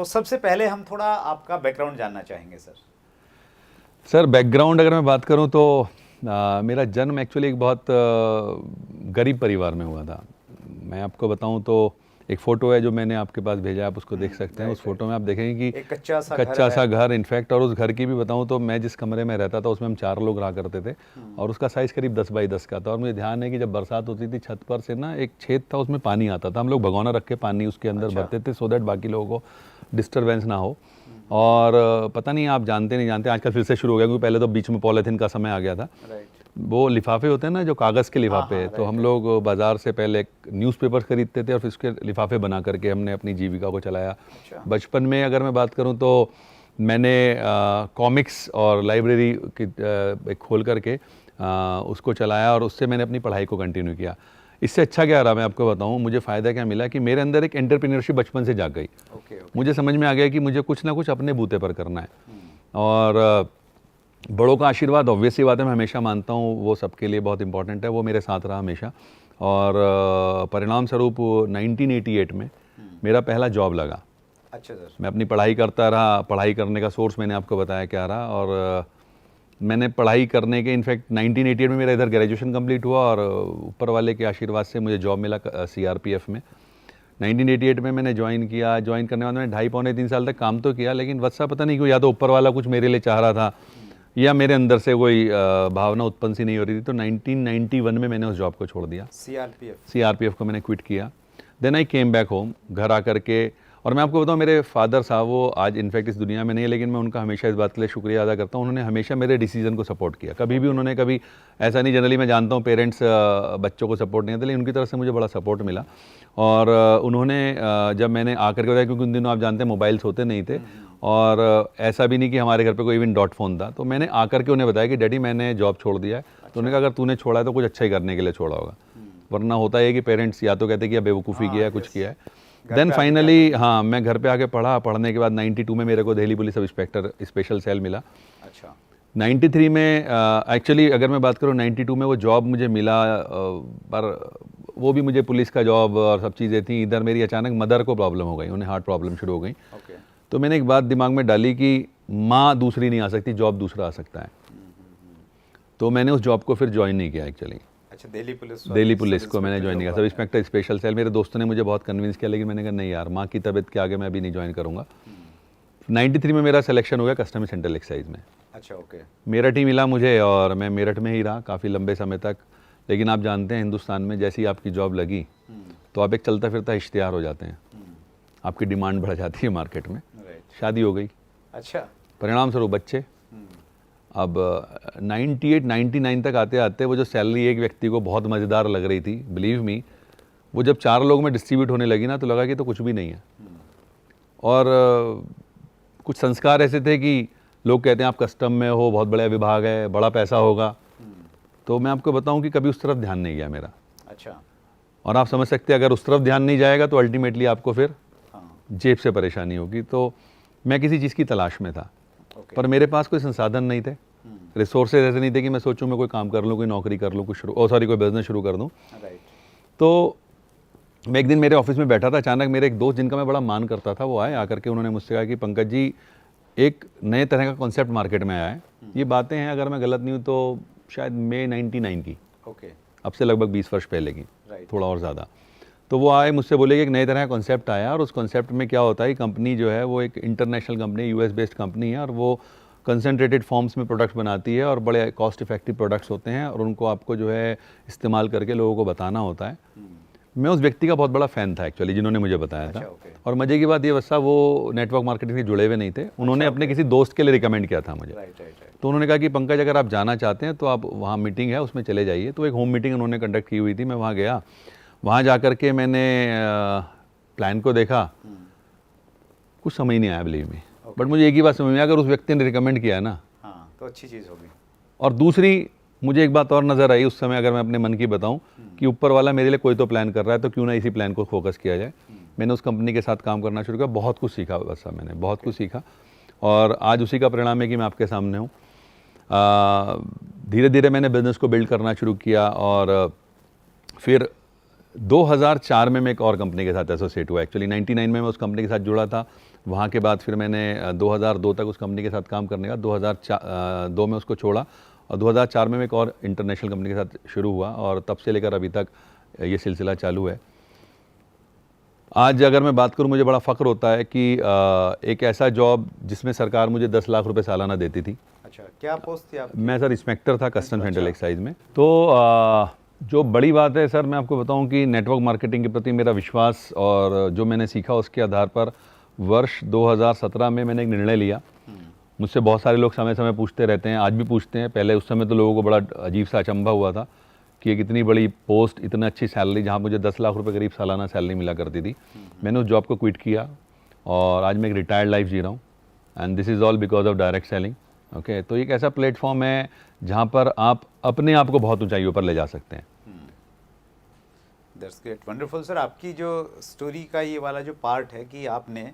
तो सबसे पहले हम थोड़ा आपका बैकग्राउंड जानना चाहेंगे सर। सर बैकग्राउंड अगर मैं बात करूं तो मेरा जन्म एक्चुअली एक बहुत गरीब परिवार में हुआ था। मैं आपको बताऊं तो एक फ़ोटो है जो मैंने आपके पास भेजा, आप उसको देख सकते हैं। उस फोटो में आप देखेंगे कि एक कच्चा सा घर इनफैक्ट, और उस घर की भी बताऊं तो मैं जिस कमरे में रहता था उसमें हम 4 लोग रहा करते थे, और उसका साइज़ करीब 10 बाई 10 का था। और मुझे ध्यान है कि जब बरसात होती थी छत पर से ना एक छेद था, उसमें पानी आता था, हम लोग भगोना रख के पानी उसके अंदर भरते थे सो दैट बाकी लोगों को डिस्टर्बेंस ना हो। और पता नहीं आप जानते नहीं जानते, आजकल फिर से शुरू हो गया, क्योंकि पहले तो बीच में पॉलीथीन का समय आ गया था। वो लिफाफे होते हैं ना जो कागज़ के लिफाफे, तो हम लोग बाज़ार से पहले न्यूज़पेपर्स खरीदते थे और फिर उसके लिफाफे बना करके हमने अपनी जीविका को चलाया। बचपन में अगर मैं बात करूं तो मैंने कॉमिक्स और लाइब्रेरी की खोल करके उसको चलाया, और उससे मैंने अपनी पढ़ाई को कंटिन्यू किया। इससे अच्छा क्या रहा मैं आपको बताऊं, मुझे फ़ायदा क्या मिला कि मेरे अंदर एक एंटरप्रेन्योरशिप बचपन से जाग गई। मुझे समझ में आ गया कि मुझे कुछ ना कुछ अपने बूते पर करना है, और बड़ों का आशीर्वाद ऑब्वियसली बात है, मैं हमेशा मानता हूँ वो सबके लिए बहुत इंपॉर्टेंट है, वो मेरे साथ रहा हमेशा। और परिणाम स्वरूप 1988 में मेरा पहला जॉब लगा। अच्छा सर। मैं अपनी पढ़ाई करता रहा, पढ़ाई करने का सोर्स मैंने आपको बताया क्या रहा, और मैंने पढ़ाई करने के इनफैक्ट 1988 में मेरा इधर ग्रेजुएशन कंप्लीट हुआ, और ऊपर वाले के आशीर्वाद से मुझे जॉब मिला CRPF में। 1988 में मैंने ज्वाइन किया। ज्वाइन करने के बाद मैंने 2.5-3 साल तक काम तो किया, लेकिन वत्सा पता नहीं क्यों, या तो ऊपर वाला कुछ मेरे लिए चाह रहा था या मेरे अंदर से कोई भावना उत्पन्न सी नहीं हो रही थी, तो 1991 में मैंने उस जॉब को छोड़ दिया। CRPF को मैंने क्विट किया। Then I came back home, घर आकर के। और मैं आपको बताऊं, मेरे फादर साहब वो आज इनफैक्ट इस दुनिया में नहीं है, लेकिन मैं उनका हमेशा इस बात के लिए शुक्रिया अदा करता हूं, उन्होंने हमेशा मेरे डिसीजन को सपोर्ट किया। कभी भी उन्होंने कभी ऐसा नहीं, जनरली मैं जानता हूं पेरेंट्स बच्चों को सपोर्ट नहीं देते, लेकिन उनकी तरफ से मुझे बड़ा सपोर्ट मिला। और उन्होंने जब मैंने आकर के बताया, क्योंकि उन दिनों आप जानते हैं मोबाइल्स होते नहीं थे, और ऐसा भी नहीं कि हमारे घर पे कोई इवन डॉट फ़ोन था, तो मैंने आकर के उन्हें बताया कि डैडी मैंने जॉब छोड़ दिया है। तो उन्होंने कहा अगर तूने छोड़ा है तो कुछ अच्छा ही करने के लिए छोड़ा होगा, वरना होता है कि पेरेंट्स या तो कहते कि बेवकूफ़ी किया है, कुछ किया है। देन फाइनली हाँ, मैं घर पे आके पढ़ा। पढ़ने के बाद 92 में मेरे को Delhi police sub inspector special cell मिला। अच्छा। 93 में एक्चुअली अगर मैं बात करूँ 92 में वो जॉब मुझे मिला, पर वो भी मुझे पुलिस का जॉब और सब चीज़ें थी। इधर मेरी अचानक मदर को प्रॉब्लम हो गई, उन्हें हार्ट प्रॉब्लम शुरू हो गई। तो मैंने एक बात दिमाग में डाली कि माँ दूसरी नहीं आ सकती, जॉब दूसरा आ सकता है। तो मैंने उस जॉब को फिर ज्वाइन नहीं किया एक्चुअली। अच्छा, दिल्ली पुलिस को मैंने ज्वाइन किया, सब इंस्पेक्टर स्पेशल सेल। मेरे दोस्तों ने मुझे बहुत कन्विंस किया, लेकिन मैंने कहा नहीं यार, माँ की तबीयत के आगे मैं अभी नहीं ज्वाइन करूँगा। 93 में मेरा सिलेक्शन हो गया कस्टम सेंट्रल एक्साइज में। अच्छा, ओके। मेरठ ही मिला मुझे, और मैं मेरठ में ही रहा काफ़ी लंबे समय तक। लेकिन आप जानते हैं हिंदुस्तान में जैसी आपकी जॉब लगी तो आप एक चलता फिरता इश्तिहार हो जाते हैं, आपकी डिमांड बढ़ जाती है मार्केट में। शादी हो गई। अच्छा। परिणाम स्वरूप बच्चे। अब 98-99 तक आते आते वो जो सैलरी एक व्यक्ति को बहुत मज़ेदार लग रही थी, बिलीव मी, वो जब 4 लोग में डिस्ट्रीब्यूट होने लगी ना तो लगा कि तो कुछ भी नहीं है। और कुछ संस्कार ऐसे थे कि लोग कहते हैं आप कस्टम में हो, बहुत बड़ा विभाग है, बड़ा पैसा होगा, तो मैं आपको बताऊं कि कभी उस तरफ ध्यान नहीं गया मेरा। अच्छा। और आप समझ सकते हैं अगर उस तरफ ध्यान नहीं जाएगा तो अल्टीमेटली आपको फिर जेब से परेशानी होगी। तो मैं किसी चीज़ की तलाश में था, पर मेरे पास कोई संसाधन नहीं थे, रिसोर्सेज ऐसे नहीं थे कि मैं सोचूं मैं कोई काम कर लूं, कोई नौकरी कर लूं, कोई बिजनेस शुरू कर दूं। तो मैं एक दिन मेरे ऑफिस में बैठा था, अचानक मेरे एक दोस्त जिनका मैं बड़ा मान करता था वो आए, आकर के उन्होंने मुझसे कहा कि पंकज जी, एक नए तरह का कॉन्सेप्ट मार्केट में आया है। ये बातें हैं अगर मैं गलत नहीं हूँ तो शायद मई 99 की, अब से लगभग 20 वर्ष पहले की, थोड़ा और ज़्यादा। तो वो आए मुझसे बोले कि एक नए तरह का कॉन्सेप्ट आया, और उस कॉन्सेप्ट में क्या होता है, कंपनी जो है वो एक international company, US based company है, और वो कंसनट्रेटेड फॉर्म्स में प्रोडक्ट्स बनाती है, और बड़े कॉस्ट इफेक्टिव प्रोडक्ट्स होते हैं, और उनको आपको जो है इस्तेमाल करके लोगों को बताना होता है। मैं उस व्यक्ति का बहुत बड़ा फ़ैन था एक्चुअली जिन्होंने मुझे बताया था। और मज़े की बात ये वैसा वो नेटवर्क मार्केटिंग से जुड़े हुए नहीं थे, उन्होंने अपने किसी दोस्त के लिए रिकमेंड किया था मुझे। तो उन्होंने कहा कि पंकज अगर आप जाना चाहते हैं तो आप वहाँ मीटिंग है उसमें चले जाइए। तो एक होम मीटिंग उन्होंने कंडक्ट की हुई थी, मैं वहाँ गया। वहाँ जा कर के मैंने प्लान को देखा, कुछ समझ नहीं आया बिलीव में, बट मुझे एक ही बात समझ में आया, अगर उस व्यक्ति ने रिकमेंड किया है ना तो अच्छी चीज़ होगी। और दूसरी मुझे एक बात और नज़र आई उस समय, अगर मैं अपने मन की बताऊं, कि ऊपर वाला मेरे लिए कोई तो प्लान कर रहा है, तो क्यों ना इसी प्लान को फोकस किया जाए। मैंने उस कंपनी के साथ काम करना शुरू किया, बहुत कुछ सीखा, बस मैंने बहुत कुछ सीखा, और आज उसी का परिणाम है कि मैं आपके सामने हूँ। धीरे धीरे मैंने बिज़नेस को बिल्ड करना शुरू किया, और फिर 2004 में मैं एक और कंपनी के साथ एसोसिएट हुआ। एक्चुअली 99 में मैं उस कंपनी के साथ जुड़ा था। वहाँ के बाद फिर मैंने 2002 तक उस कंपनी के साथ काम करने का, 2002 में उसको छोड़ा और 2004 में मैं एक और इंटरनेशनल कंपनी के साथ शुरू हुआ और तब से लेकर अभी तक ये सिलसिला चालू है। आज अगर मैं बात करूं, मुझे बड़ा फ़ख्र होता है कि एक ऐसा जॉब जिसमें सरकार मुझे 10 लाख रुपए सालाना देती थी। अच्छा, क्या पोस्ट थी आप? मैं सर इंस्पेक्टर था कस्टम सेंट्रल एक्साइज में। तो जो बड़ी बात है सर, मैं आपको बताऊं कि नेटवर्क मार्केटिंग के प्रति मेरा विश्वास और जो मैंने सीखा उसके आधार पर वर्ष 2017 में मैंने एक निर्णय लिया। मुझसे बहुत सारे लोग समय समय पूछते रहते हैं, आज भी पूछते हैं। पहले उस समय तो लोगों को बड़ा अजीब सा अचंभा हुआ था कि एक इतनी बड़ी पोस्ट, इतनी अच्छी सैलरी, जहाँ मुझे 10 लाख रुपए करीब सालाना सैलरी मिला करती थी। मैंने उस जॉब को क्विट किया और आज मैं एक रिटायर्ड लाइफ जी रहा हूँ and this is all because of direct selling. Okay, तो एक ऐसा प्लेटफॉर्म है जहाँ पर आप अपने आप को बहुत ऊंचाइयों पर ले जा सकते हैं। That's great, wonderful sir. आपकी जो स्टोरी का ये वाला जो पार्ट है कि आपने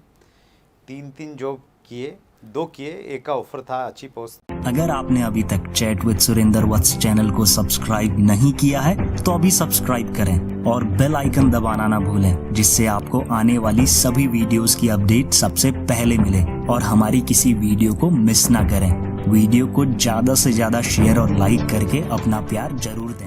3 जॉब किए, 2 किए, एक का ऑफर था अच्छी पोस्ट। अगर आपने अभी तक chat with Surendra Vats channel को सब्सक्राइब नहीं किया है तो अभी सब्सक्राइब करें और बेल आइकन दबाना ना भूलें, जिससे आपको आने वाली सभी वीडियोस की अपडेट सबसे पहले मिले और हमारी किसी वीडियो को मिस ना करें। वीडियो को ज्यादा से ज्यादा शेयर और लाइक करके अपना प्यार जरूर दें।